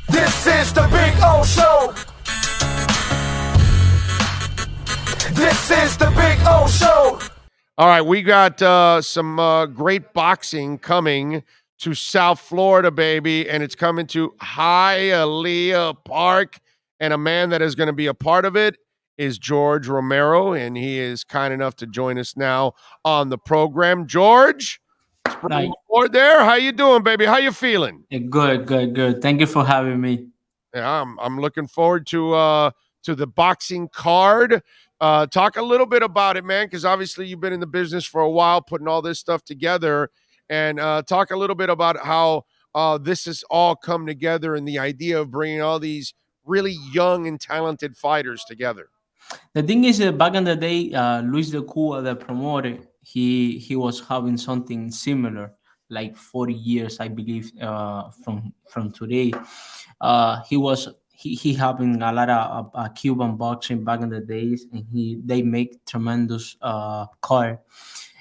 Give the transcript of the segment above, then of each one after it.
This is the Big O Show. This is the Big O Show. All right, we got some great boxing coming to South Florida, baby, and it's coming to Hialeah Park. And a man that is going to be a part of it is George Romero, and he is kind enough to join us now on the program. George, let's bring Like, him aboard there. How you doing, baby? How you feeling? good. Thank you for having me. Yeah, I'm looking forward to the boxing card. Talk a little bit about it, man, because obviously you've been in the business for a while, putting all this stuff together, and talk a little bit about how this has all come together and the idea of bringing all these really young and talented fighters together. The thing is, back in the day, Luis de Cuba, the promoter, he was having something similar, like 40 years, I believe, from today. He having a lot of Cuban boxing back in the days, and they make tremendous card,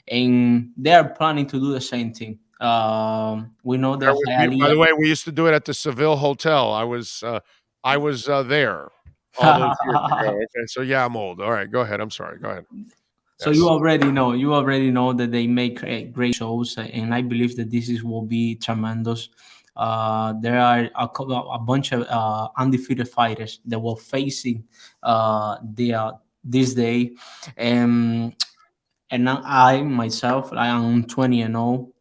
and they are planning to do the same thing. We know That that was by Hialeah. the way, we used to do it at the Seville Hotel. I was there all those years ago. Okay, so yeah, I'm old. All right, go ahead. I'm sorry. Go ahead. So Yes. you already know that they make great shows, and I believe that this is will be tremendous. There are a bunch of undefeated fighters that were facing this day, and I myself, I am 20-0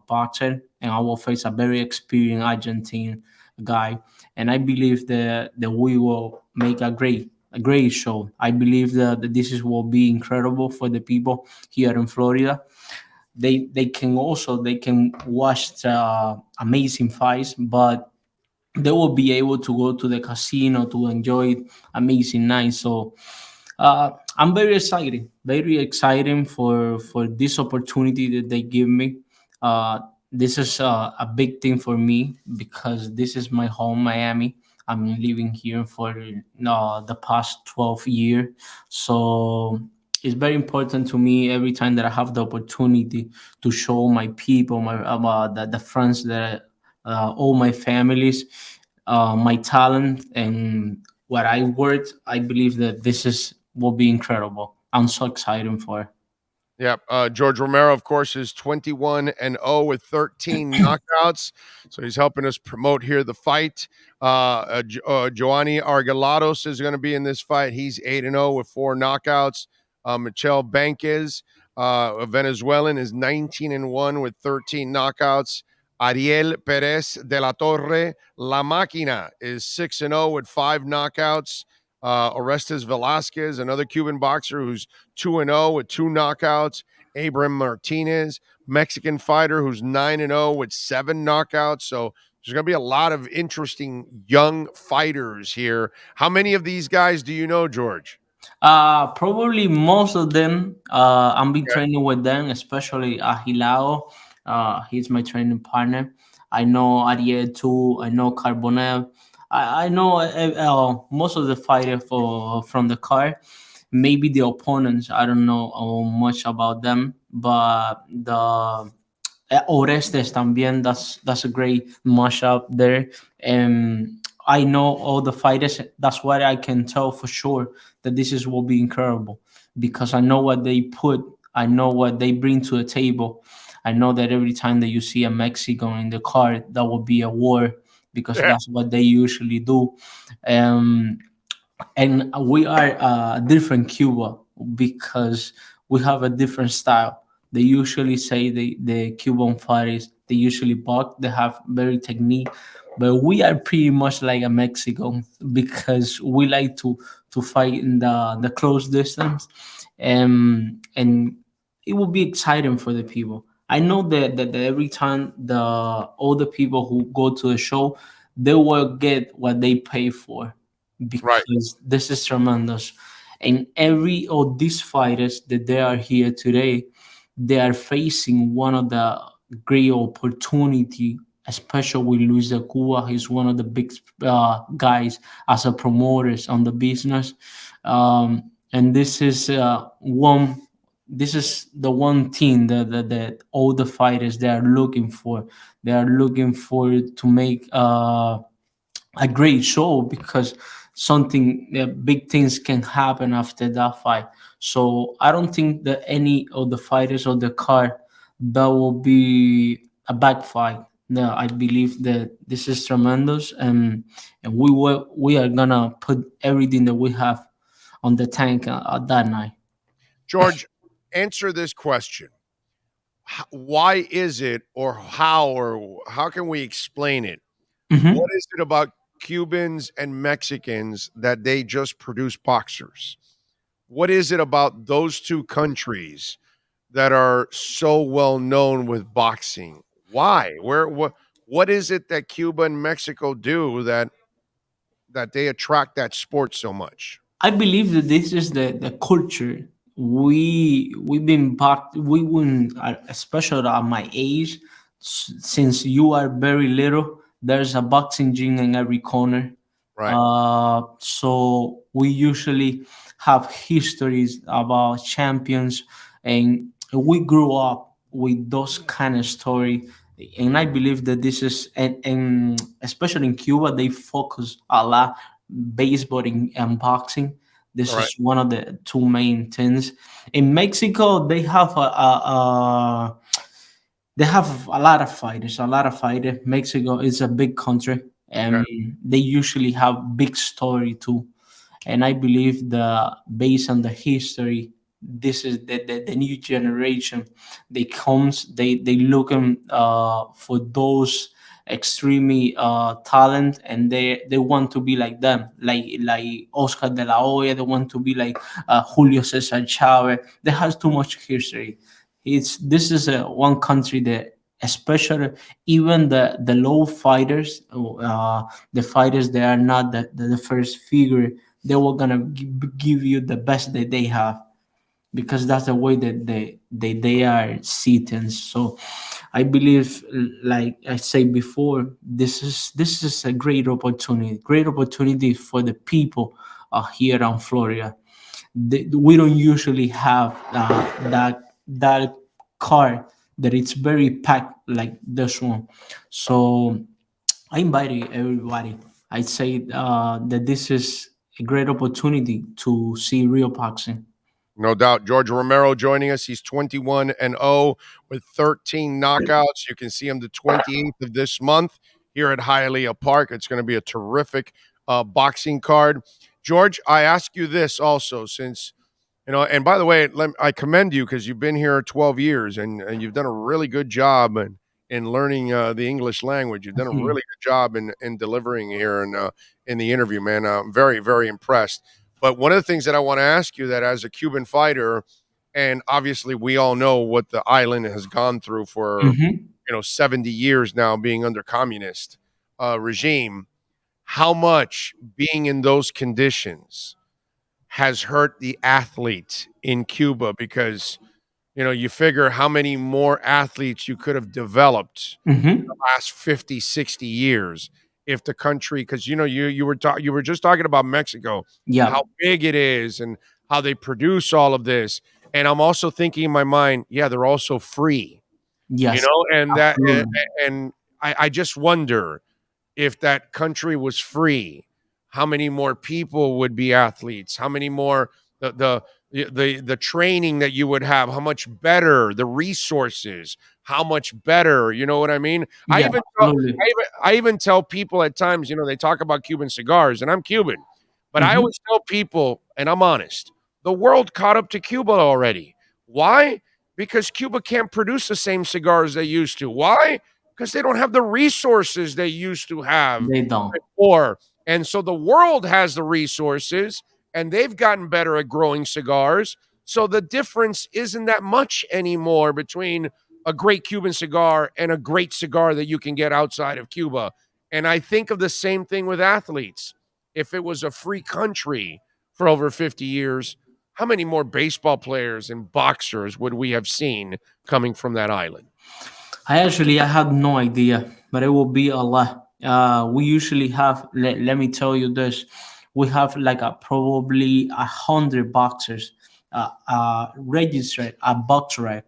boxer, and I will face a very experienced Argentine guy, and I believe that we will make a great show. I believe that this is will be incredible for the people here in Florida. They can watch amazing fights, but they will be able to go to the casino to enjoy amazing nights. So I'm very excited for this opportunity that they give me. This is a big thing for me because this is my home, Miami. I'm living here for the past 12 years, so it's very important to me every time that I have the opportunity to show my people, my the friends that all my families, my talent and what I worked. I believe that this is will be incredible. I'm so excited for it. Yep. George Romero, of course, is 21-0 with 13 knockouts. So he's helping us promote here the fight. Joanny Argelados is going to be in this fight. He's 8-0 with 4 knockouts. Michel Banquez, a Venezuelan, is 19-1 with 13 knockouts. Ariel Perez de la Torre, La Máquina, is 6-0 with 5 knockouts. Orestes Velasquez, another Cuban boxer who's 2-0 with 2 knockouts. Abram Martinez, Mexican fighter who's 9-0 with 7 knockouts. So there's going to be a lot of interesting young fighters here. How many of these guys do you know, George? Probably most of them. I'm been Okay. training with them, especially Hilao. He's my training partner. I know Ariel too. I know Carbonell. I know most of the fighters for from the card. Maybe the opponents. I don't know much about them, but the Orestes también. That's a great mashup there. And I know all the fighters. That's why I can tell for sure that this is will be incredible because I know what they put. I know what they bring to the table. I know that every time that you see a Mexican in the card, that will be a war because Yeah. that's what they usually do. Um, and we are different Cuba because we have a different style. They usually say the Cuban fighters they usually box. They have very technique, but we are pretty much like a Mexican because we like to fight in the close distance, and it will be exciting for the people. I know that every time the all the people who go to the show, they will get what they pay for Right. because this is tremendous. And every of these fighters that they are here today, they are facing one of the great opportunity, especially with Luis de Cuba. He's one of the big guys as a promoters on the business. And this is one. This is the one thing that all the fighters they are looking for. They are looking for to make a great show because something big things can happen after that fight. So I don't think that any of the fighters of the card that will be a bad fight. No, I believe that this is tremendous, and we are gonna put everything that we have on the tank that night. George, answer this question. Why is it, or how can we explain it? What Mhm. is it about Cubans and Mexicans that they just produce boxers? What is it about those two countries that are so well known with boxing? Why? What is it that Cuba and Mexico do that they attract that sport so much? I believe that this is the culture. We've been back. We wouldn't, especially at my age, since you are very little. There's a boxing gym in every corner. Right. So we usually have histories about champions, and we grew up with those kind of story. And I believe that this is, and especially in Cuba, they focus a lot baseball and boxing. All This right. is one of the two main things. In Mexico, they have a lot of fighters. A lot of fighters. Mexico is a big country, Okay. and they usually have big story too. And I believe the based on the history, this is the new generation. They looking for those extremely talent, and they want to be like them, like Oscar de la Hoya. They want to be like Julio Cesar Chavez. They has too much history. It's This is a one country that, especially even the low fighters, the fighters that are not the first figure, they were gonna give you the best that they have, because that's the way that they are seated. So I believe, like I said before, this is a great opportunity for the people here in Florida. We don't usually have that car that it's very packed like this one. So I invited everybody. I say that this is a great opportunity to see real boxing. No doubt. George Romero joining us. He's 21 and 0 with 13 knockouts. You can see him the 28th of this month here at Hialeah Park. It's going to be a terrific boxing card. George, I ask you this also, since and by the way, I commend you because you've been here 12 years, and you've done a really good job in learning the English language. You've done a Mhm. really good job in delivering here in the interview, man. I'm very, very impressed. But one of the things that I want to ask you, that as a Cuban fighter, and obviously we all know what the island has gone through for, Mhm. 70 years now being under communist regime, how much being in those conditions has hurt the athlete in Cuba, because you figure how many more athletes you could have developed Mhm. last 50, 60 years if the country, because you were just talking about Mexico, how Yeah. big it is and how they produce all of this. And I'm also thinking in my mind, yeah, they're also free, Yes. and Absolutely. and I just wonder, if that country was free, how many more people would be athletes? How many more, the training that you would have? How much better the resources? How much better? You know what I mean? I Yeah. even tell, Absolutely. I even tell people at times, they talk about Cuban cigars, and I'm Cuban, but I Mhm. always tell people, and I'm honest, the world caught up to Cuba already. Why? Because Cuba can't produce the same cigars they used to. Why? Because they don't have the resources they used to have They don't. before. And so the world has the resources, and they've gotten better at growing cigars. So the difference isn't that much anymore between a great Cuban cigar and a great cigar that you can get outside of Cuba. And I think of the same thing with athletes. If it was a free country for over 50 years, how many more baseball players and boxers would we have seen coming from that island? I had no idea, but it will be a lot. We usually have. Let me tell you this: we have like probably 100 boxers registered at BoxRec.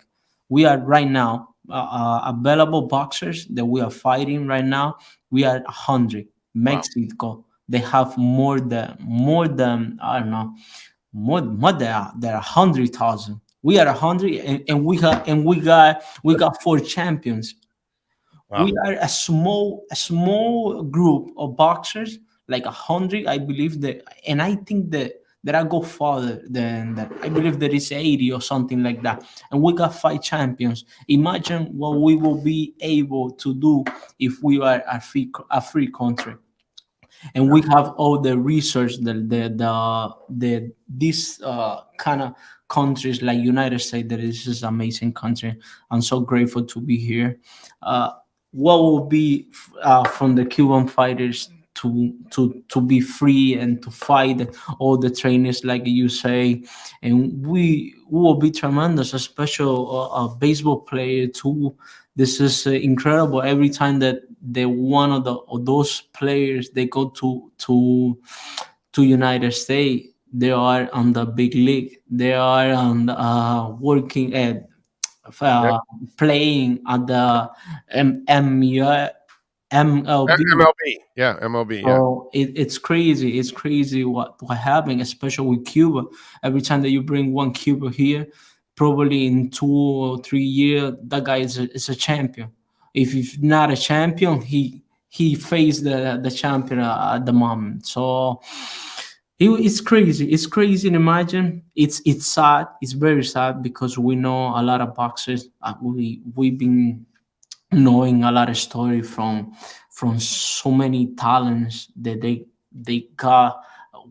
We are right now available boxers that we are fighting right now. We are 100. Wow. Mexico, they have more than I don't know, more than 100,000. We are 100, and we got four champions. Wow. We are a small group of boxers, like 100, I believe that, and I think that I go farther than that. I believe there is 80 or something like that, and we got five champions. Imagine what we will be able to do if we are a free country, and we have all the research the these kind of countries like United States. That is just amazing country. I'm so grateful to be here. uh, what will be from the Cuban fighters to be free and to fight all the trainers like you say, and we will be tremendous. A special baseball player too. This is incredible. Every time that one of those players they go to United States, they are on the big league. They are on working at Yeah. uh, playing at the MLB. MLB. Yeah, MLB. Yeah. So it's crazy. It's crazy what happened, especially with Cuba. Every time that you bring one Cuba here, probably in 2 or 3 years, that guy is a champion. If he's not a champion, he faced the champion at the moment. So it's crazy. It's crazy to imagine. It's sad. It's very sad because we know a lot of boxers. We've been knowing a lot of story from so many talents that they got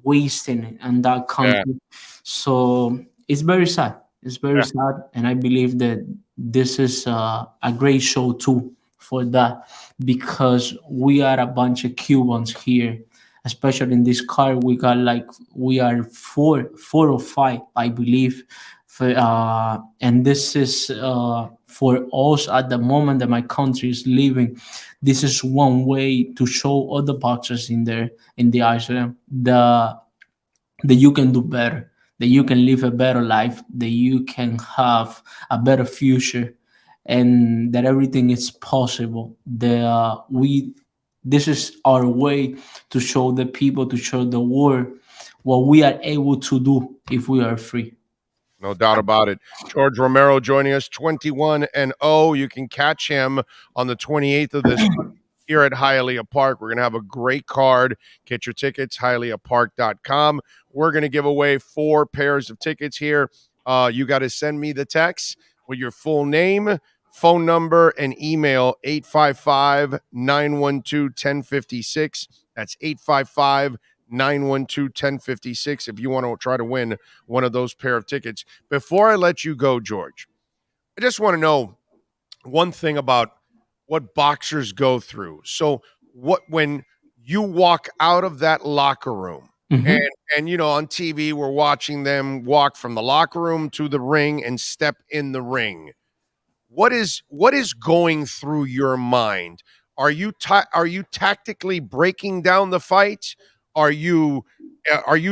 wasting in that Yeah. country. So it's very sad. It's very Yeah. sad, and I believe that this is a great show too for that, because we are a bunch of Cubans here, especially in this car. We are four or five, I believe, and this is for us at the moment that my country is living. This is one way to show other boxers in the island that you can do better, that you can live a better life, that you can have a better future, and that everything is possible. This is our way to show the people, to show the world what we are able to do if we are free. No doubt about it. George Romero joining us, 21-0. You can catch him on the 28th of this month here at Hialeah Park. We're going to have a great card. Get your tickets, hialeahpark.com. We're going to give away 4 pairs of tickets here. You got to send me the text with your full name, phone number, and email, 855-912-1056. That's 855-912-1056 if you want to try to win one of those pair of tickets. Before I let you go, George, I just want to know one thing about what boxers go through. So, what when you walk out of that locker room, and Mhm. on TV we're watching them walk from the locker room to the ring and step in the ring. What is going through your mind? Are you tactically breaking down the fight? Are you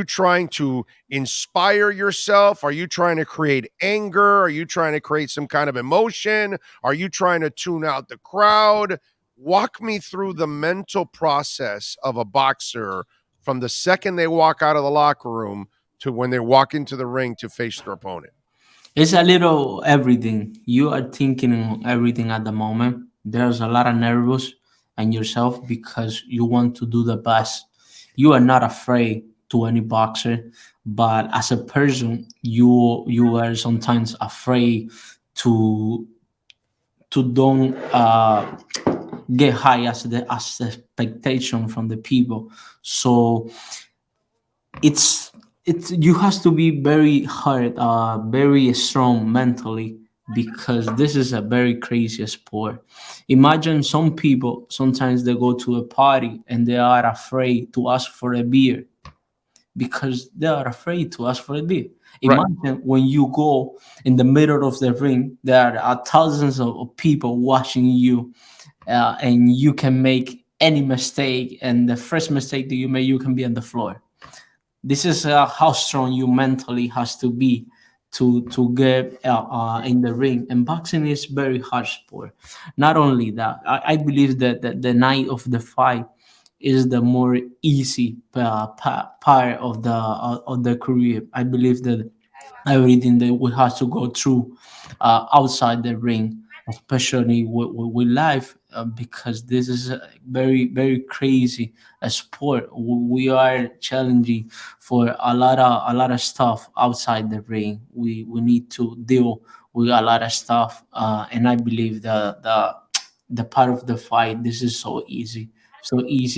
trying to inspire yourself? Are you trying to create anger? Are you trying to create some kind of emotion? Are you trying to tune out the crowd? Walk me through the mental process of a boxer from the second they walk out of the locker room to when they walk into the ring to face their opponent. It's a little everything. You are thinking on everything at the moment. There's a lot of nervous and yourself because you want to do the best. You are not afraid to any boxer, but as a person, you are sometimes afraid to don't get high as the expectation from the people. So it's you have to be very hard, very strong mentally, because this is a very crazy sport. Imagine some people sometimes they go to a party and they are afraid to ask for a beer because they are afraid to ask for a beer. Right. Imagine when you go in the middle of the ring, there are thousands of people watching you, and you can make any mistake, and the first mistake that you make, you can be on the floor. This is how strong you mentally has to be to get in the ring. And boxing is very hard sport. Not only that, I believe that the night of the fight, is the more easy part of the career. I believe that everything that we have to go through outside the ring, especially with life, because this is a very very crazy sport. We are challenging for a lot of stuff outside the ring. We need to deal with a lot of stuff, and I believe the part of the fight, this is so easy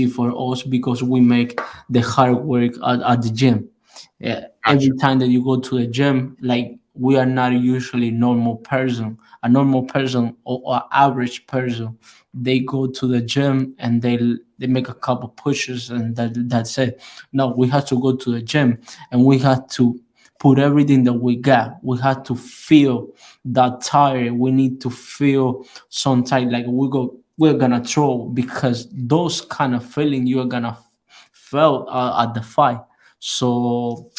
for us because we make the hard work at the gym. Yeah, Gotcha. every time that you go to the gym, like we are not usually normal person. A normal person or average person, they go to the gym and they make a couple pushes and that's it. No, we have to go to the gym and we have to put everything that we got. We have to feel that tired. We need to feel some type like we're gonna throw because those kind of feeling you're gonna felt at the fight. So,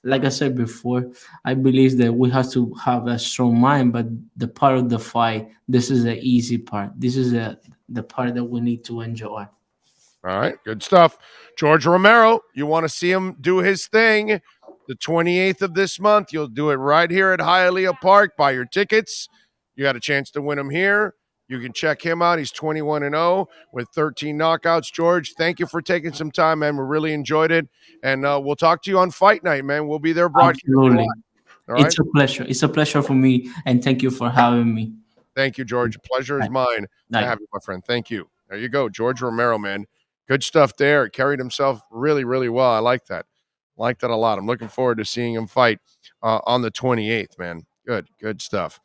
like I said before, I believe that we have to have a strong mind, but the part of the fight, this is the easy part. This is the part that we need to enjoy. All right, good stuff. George Romero, you want to see him do his thing the 28th of this month. You'll do it right here at Hialeah Park. Buy your tickets. You got a chance to win them here. You can check him out. He's 21 and 0 with 13 knockouts. George, thank you for taking some time, man. We really enjoyed it. And we'll talk to you on fight night, man. We'll be there broadcasting Absolutely. live. All right. It's a pleasure. It's a pleasure for me, and thank you for having me. Thank you, George. Pleasure is Bye. mine to Bye. have you, my friend. Thank you. There you go. George Romero, man. Good stuff there. Carried himself really, really well. I like that. Like that a lot. I'm looking forward to seeing him fight on the 28th, man. Good stuff.